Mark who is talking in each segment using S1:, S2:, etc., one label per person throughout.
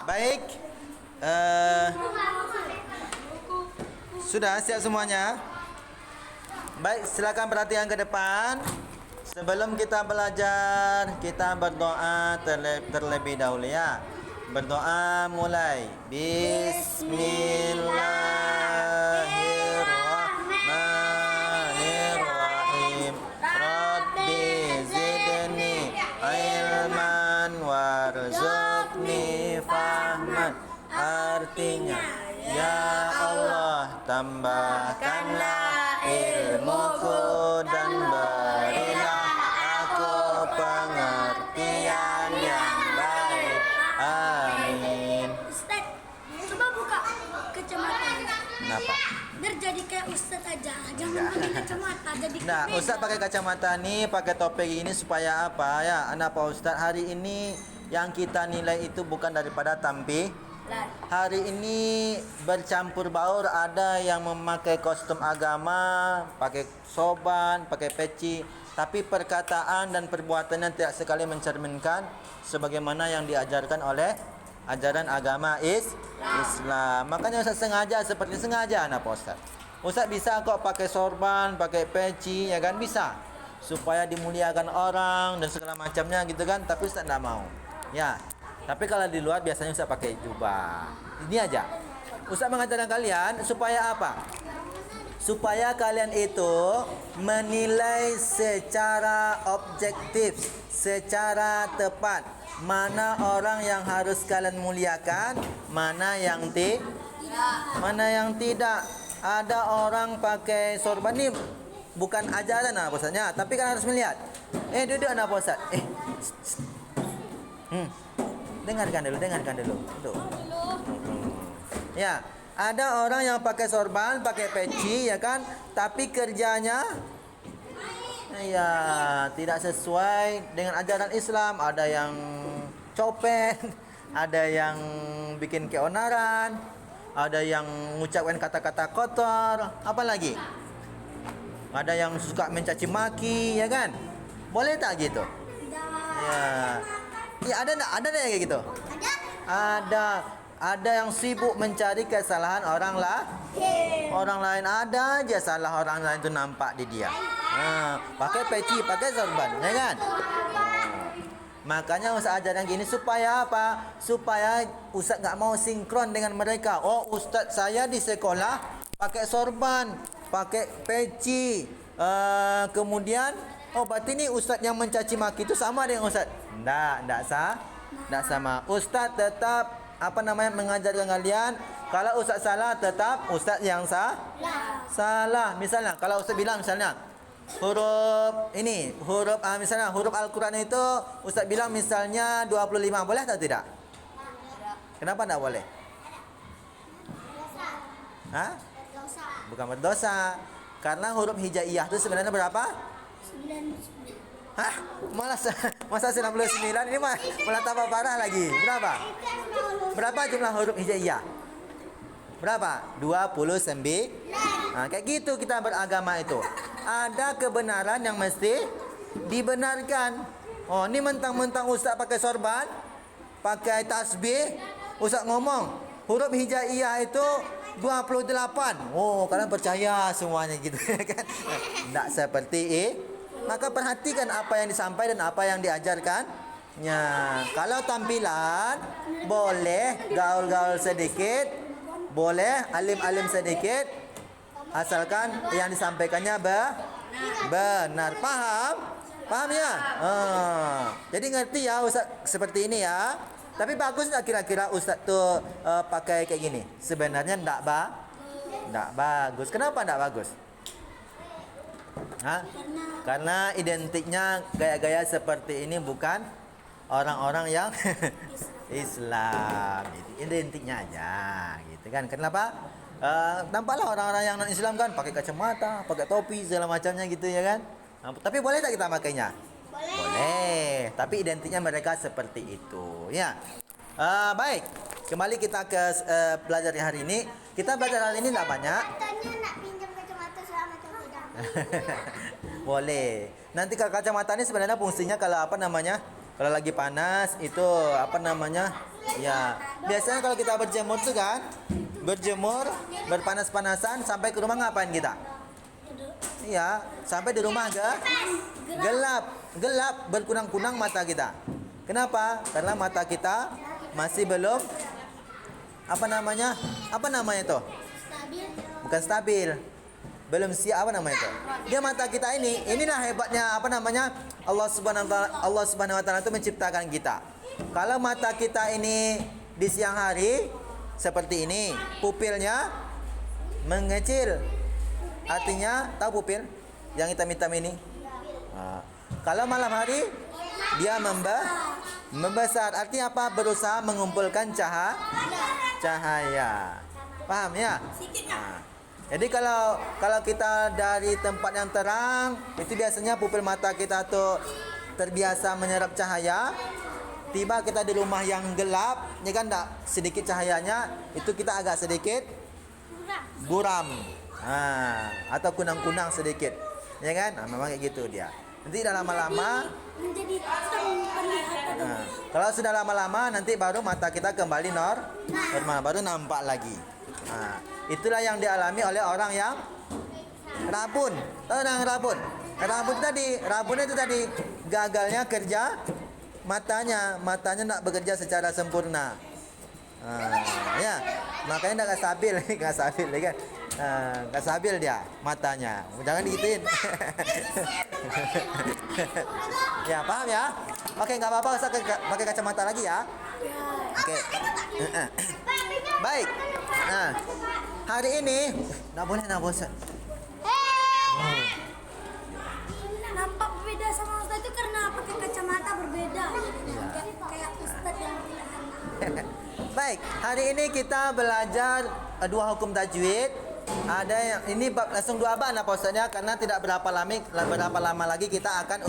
S1: Baik. Eh, sudah siap semuanya? Baik, silakan perhatian ke depan. Sebelum kita belajar, kita berdoa terlebih dahulu ya. Berdoa mulai. Bismillahirrahmanirrahim. Rabbi zidni ilman warzuqni fahman. Artinya, ya Allah, tambahkanlah ilmuku dan berilah aku pengertian yang baik. Amin.
S2: Ustaz, coba buka kacamatanya.
S1: Kenapa?
S2: Biar jadi kayak Ustaz aja. Jangan pakai kacamata. Jadi
S1: Nah,
S2: beda.
S1: Ustaz pakai kacamata nih, pakai topeng ini supaya apa ya? Anak Pak Ustaz, hari ini yang kita nilai itu bukan daripada tampilan. Hari ini bercampur baur, ada yang memakai kostum agama, pakai sorban, pakai peci, tapi perkataan dan perbuatannya tidak sekali mencerminkan sebagaimana yang diajarkan oleh ajaran agama Islam. Makanya Ustaz sengaja seperti sengaja anak Pak Ustaz. Ustaz bisa kok pakai sorban, pakai peci, ya kan, bisa supaya dimuliakan orang dan segala macamnya gitu kan, tapi Ustaz tidak mau. Ya. Tapi kalau di luar biasanya Ustaz pakai jubah. Ini aja. Ustaz mengajarkan kalian supaya apa? Supaya kalian itu menilai secara objektif, secara tepat, mana orang yang harus kalian muliakan, mana yang tidak. Ada orang pakai sorban ini bukan ajaran anak Ustaznya, tapi kan harus melihat. Duduk anak Ustaz. Dengarkan dulu. Duduk. Ya, ada orang yang pakai sorban, pakai peci, ya kan? Tapi kerjanya ya tidak sesuai dengan ajaran Islam. Ada yang copet, ada yang bikin keonaran, ada yang mengucapkan kata-kata kotor, apa lagi? Ada yang suka mencaci maki, ya kan? Boleh tak gitu? Ya. Ya, ada enggak kayak gitu? Ada yang sibuk mencari kesalahan orang lain, ada aja salah orang lain itu nampak di dia. Pakai peci, pakai sorban, ya kan? Makanya Ustaz ajaran gini supaya apa? Supaya Ustaz nggak mau sinkron dengan mereka. Oh, Ustaz saya di sekolah pakai sorban, pakai peci, kemudian berarti ini Ustaz yang mencaci maki itu sama dengan Ustaz. Tidak sama. Ustaz tetap mengajarkan kalian, kalau Ustaz salah tetap Ustaz yang salah. Misalnya kalau Ustaz bilang misalnya huruf Al-Quran itu Ustaz bilang misalnya 25, boleh atau tidak? Kenapa tidak boleh? Bukan berdosa. Karena huruf hijaiyah itu sebenarnya berapa?
S2: 99.
S1: Masa 99 ini malah tambah parah lagi. Berapa jumlah huruf hijaiyah? Berapa? 29. Kayak gitu kita beragama itu. Ada kebenaran yang mesti dibenarkan. Ini mentang-mentang Ustaz pakai sorban, pakai tasbih, Ustaz ngomong huruf hijaiyah itu 28. Kalian percaya semuanya gitu kan? Tidak seperti maka perhatikan apa yang disampaikan dan apa yang diajarkan. Kalau tampilan boleh gaul-gaul sedikit, boleh alim-alim sedikit, asalkan yang disampaikannya benar. Paham ya? Jadi ngerti ya Ustaz seperti ini ya. Tapi bagus tak kira-kira Ustaz tuh pakai kayak gini? Sebenarnya enggak bagus. Kenapa enggak bagus? Karena identiknya gaya-gaya seperti ini bukan orang-orang yang Islam. Identiknya aja gitu kan. Kenapa? Nampaklah orang-orang yang non-Islam kan pakai kacamata, pakai topi segala macamnya gitu ya kan. Tapi boleh tak kita pakainya? Boleh. Tapi identiknya mereka seperti itu ya. Baik. Kembali kita ke belajar hari ini. Kita belajar hari ini tidak banyak. Boleh. Nanti kacamata ini sebenarnya fungsinya kalau kalau lagi panas itu Ya, biasanya kalau kita berjemur tuh kan, berjemur, berpanas-panasan sampai ke rumah ngapain kita? Iya, sampai di rumah gelap, berkunang-kunang mata kita. Kenapa? Karena mata kita masih belum apa namanya? Apa namanya itu? Bukan stabil. Belum siap apa namanya itu? Dia mata kita inilah hebatnya apa namanya? Allah Subhanahu wa taala itu menciptakan kita. Kalau mata kita ini di siang hari seperti ini, pupilnya mengecil. Artinya tahu pupil yang hitam-hitam ini? Nah, kalau malam hari dia membesar. Artinya apa? Berusaha mengumpulkan cahaya. Paham ya? Nah, jadi kalau kita dari tempat yang terang, itu biasanya pupil mata kita tuh terbiasa menyerap cahaya. Tiba kita di rumah yang gelap, ya kan enggak sedikit cahayanya, itu kita agak sedikit buram. Atau kunang-kunang sedikit. Ya kan? Nah, memang kayak gitu dia. Nanti dah lama-lama
S2: menjadi penglihatan.
S1: Kalau sudah lama-lama nanti baru mata kita kembali normal, baru nampak lagi. Itulah yang dialami oleh orang yang rabun. Tahu yang rabun? Rabun itu tadi gagalnya kerja matanya nak bekerja secara sempurna. Ya, makanya nggak stabil, nggak stabil, ya kan? Nggak stabil dia matanya. Jangan digituin. Ya, paham ya? Oke, nggak apa-apa, usah pakai kacamata lagi ya. Oke. Baik. Hari ini nggak boleh.
S2: Nampak berbeda sama Ustaz itu karena pakai kacamata berbeda. Kayak Ustaz yang
S1: Baik, hari ini kita belajar dua hukum tajwid. Ada yang ini bab langsung dua bab Pak Ustaznya, karena tidak berapa lama lagi kita akan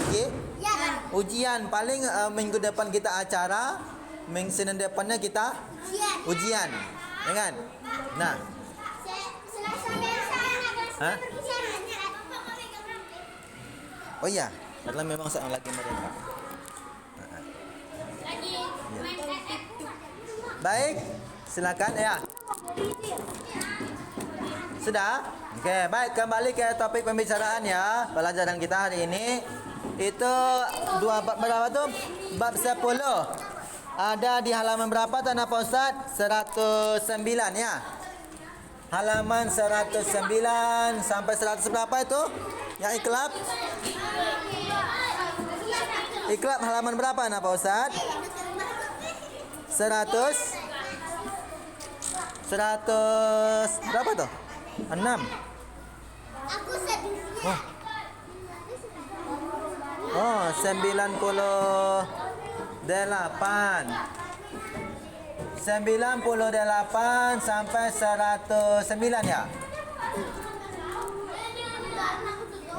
S1: ujian. Paling minggu depan kita acara, Senin depannya kita ujian. Ya kan? Nah. Hah? Oh iya, karena memang saya lagi mereka. Baik, silakan ya. Sudah? Oke, baik, kembali ke topik pembicaraan ya. Pelajaran kita hari ini itu dua bab berapa tuh? Bab 10. Ada di halaman berapa Tanah Pak Ustaz? 109 ya. Halaman 109 sampai 100 berapa itu? Yang iklab? Iklab halaman berapa Tanah Pak Ustaz? 100 berapa tuh? 6. Oh, 98 sampai 109 ya.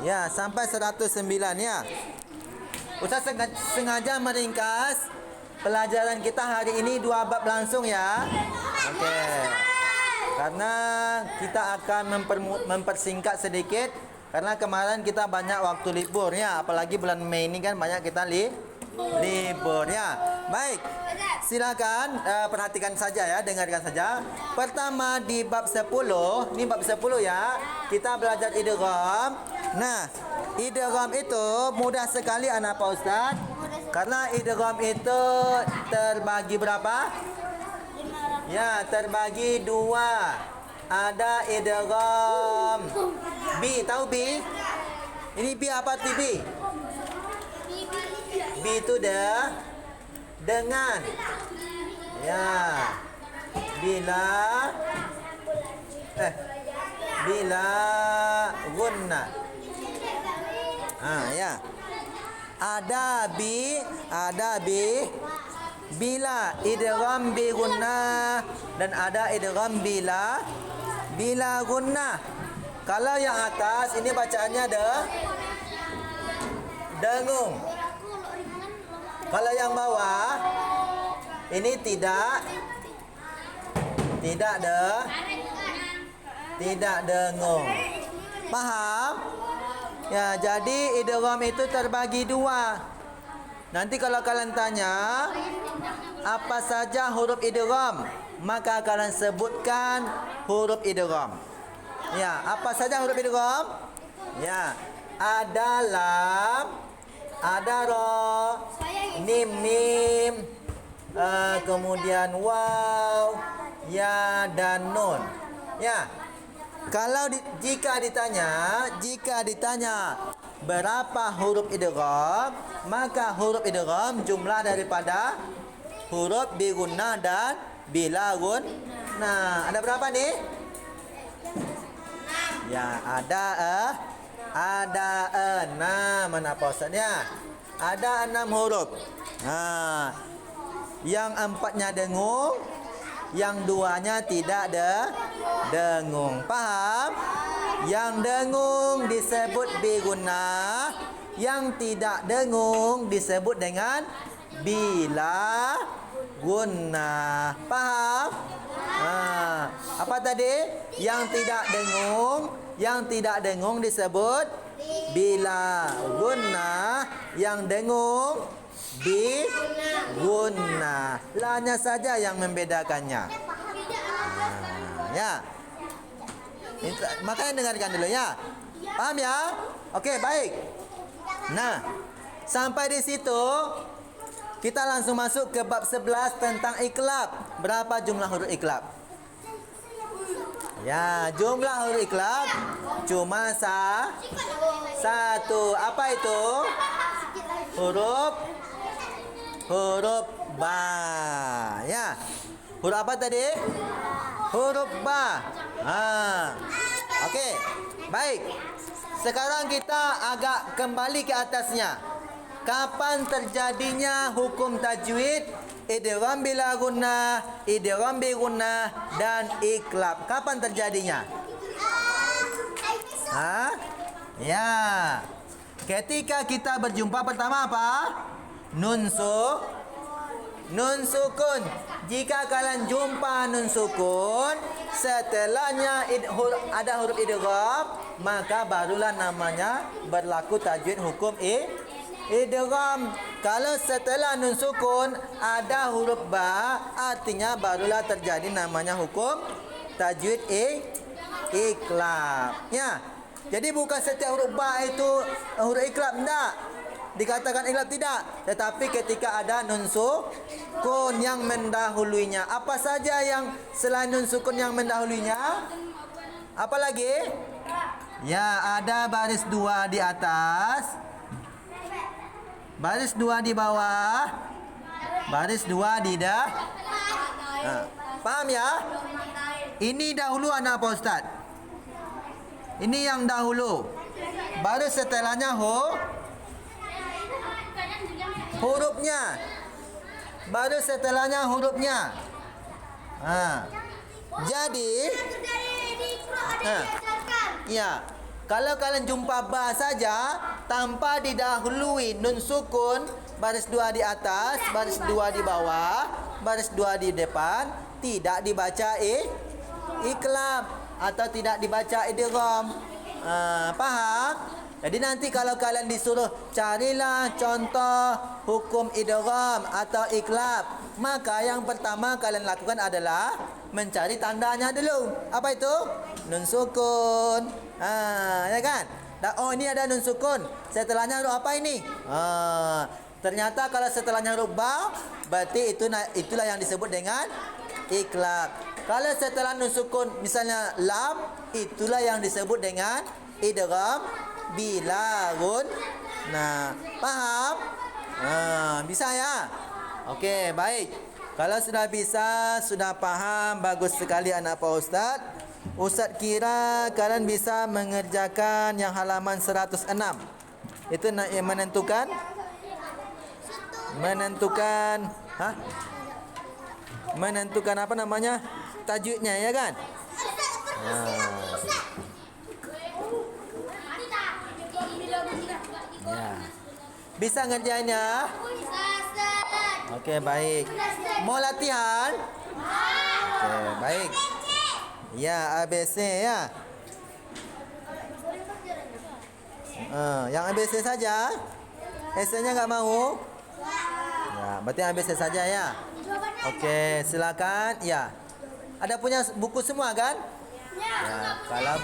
S1: Ya, sampai 109 ya. Ustaz sengaja meringkas pelajaran kita hari ini dua bab langsung ya. Oke. Karena kita akan mempersingkat sedikit karena kemarin kita banyak waktu libur ya, apalagi bulan Mei ini kan banyak kita libur ya. Baik. Silakan perhatikan saja ya, dengarkan saja. Pertama di bab 10, ini bab 10 ya. Kita belajar idgham. Nah, idgham itu mudah sekali anak Pak Ustaz. Karena idgham itu terbagi berapa? Ya, terbagi dua. Ada idgham B, tahu B? Ini B apa tuh B? B itu dengan. Ya. Bila gunnah. Ya. Ada B bila idgham bi gunnah dan ada idgham bila gunnah. Kalau yang atas ini bacaannya dengung. Kalau yang bawah ini tidak dengung. Paham? Ya, jadi idgham itu terbagi dua. Nanti kalau kalian tanya apa saja huruf idgham, maka kalian sebutkan huruf idgham. Ya, apa saja huruf idgham? Ya, ada lam, ada ro, mim, kemudian waw, ya dan nun. Ya. Kalau jika ditanya berapa huruf idgham, maka huruf idgham jumlah daripada huruf bi gunnah dan bila gunnah. Ada berapa nih? Ya, ada 6. Mana posnya? Ada 6 huruf. Yang 4-nya dengung, yang 2-nya tidak dengung. Paham? Yang dengung disebut bi gunnah, yang tidak dengung disebut dengan bila gunnah. Paham? Apa tadi? Yang tidak dengung disebut bila gunnah, yang dengung bi gunnah. La-nya saja yang membedakannya. Ya. Makanya dengarkan dulu ya. Paham ya? Okey, baik. Nah, sampai di situ kita langsung masuk ke bab 11 tentang iqlab. Berapa jumlah huruf iqlab? Ya, jumlah huruf iqlab cuma satu. Apa itu? Huruf ba. Ya. Huruf apa tadi? Huruf ba. Okey. Baik. Sekarang kita agak kembali ke atasnya. Kapan terjadinya hukum tajwid? Idgham bila gunnah, idgham bi gunnah dan iqlab. Kapan terjadinya? Ya. Ketika kita berjumpa pertama apa? Nun sukun. Jika kalian jumpa nun sukun, setelahnya ada huruf idgham, maka barulah namanya berlaku tajwid hukum idgham. Kalau setelah nun sukun ada huruf ba, artinya barulah terjadi namanya hukum tajwid iqlab. Ya. Jadi bukan setiap huruf ba itu huruf iqlab, tidak. Dikatakan iqlab tidak, tetapi ketika ada nun sukun yang mendahulunya. Apa saja yang selain nun sukun yang mendahulunya? Apa lagi? Ya, ada baris 2 di atas, baris 2 di bawah, baris 2 di paham ya? Ini dahulu anak Pak Ustaz. Ini yang dahulu. Baru setelahnya hurufnya. Baru setelahnya hurufnya. Jadi ya, kalau kalian jumpa ba saja tanpa didahului nun sukun, baris 2 di atas, baris 2 di bawah, baris 2 di depan, tidak dibaca iqlab atau tidak dibaca idgham. Paham? Jadi nanti kalau kalian disuruh carilah contoh hukum idgham atau iqlab, maka yang pertama kalian lakukan adalah mencari tandanya dulu. Apa itu? Nun sukun. Ya kan? Oh, ini ada nun sukun. Setelahnya huruf apa ini? Ternyata kalau setelahnya huruf ba, berarti itulah yang disebut dengan iqlab. Kalau setelah nun sukun misalnya lam, itulah yang disebut dengan idgham bila gunnah. Paham? Bisa ya? Okey, baik. Kalau sudah bisa, sudah paham, bagus sekali anak Pak Ustaz. Ustaz kira kalian bisa mengerjakan yang halaman 106. Itu yang menentukan menentukan apa namanya? Tajwidnya, ya kan? Ya. Bisa ngerjainnya? Okey, baik. Mau latihan? Okey, baik. Ya, ABC ya. Yang ABC saja. S-nya enggak mau? berarti ambil saya saja ya.
S2: Jawabannya
S1: Okey, silakan. Ya. Ada punya buku semua kan? Ya, kalau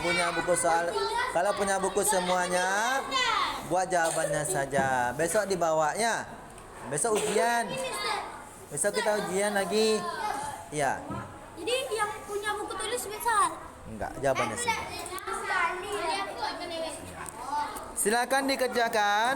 S1: punya buku semuanya, buat jawabannya saja. Besok dibawa ya. Besok ujian. Besok kita ujian lagi. Ya.
S2: Jadi yang punya buku tulis besar.
S1: Enggak, jawabannya sih. Silakan dikerjakan.